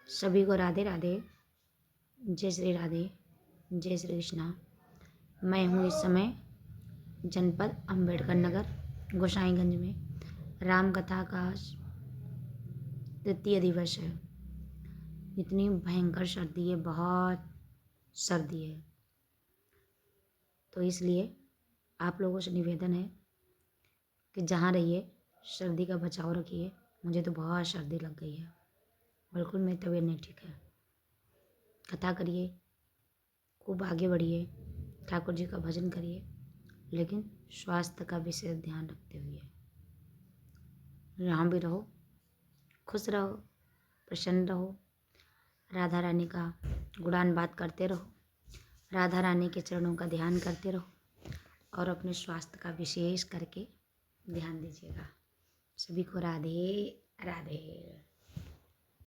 सभी को राधे राधे। जय श्री राधे, जय श्री कृष्णा। मैं हूँ इस समय जनपद अम्बेडकर नगर गोसाईगंज में। राम कथा का तृतीय दिवस है। इतनी भयंकर सर्दी है, बहुत सर्दी है, तो इसलिए आप लोगों से निवेदन है कि जहाँ रहिए सर्दी का बचाव रखिए। मुझे तो बहुत सर्दी लग गई है, बिल्कुल मेरी तबीयत नहीं ठीक है। कथा करिए, खूब आगे बढ़िए, ठाकुर जी का भजन करिए, लेकिन स्वास्थ्य का विशेष ध्यान रखते हुए। यहाँ भी रहो, खुश रहो, प्रसन्न रहो, राधा रानी का गुणान बात करते रहो, राधा रानी के चरणों का ध्यान करते रहो और अपने स्वास्थ्य का विशेष करके ध्यान दीजिएगा। सभी को राधे राधे।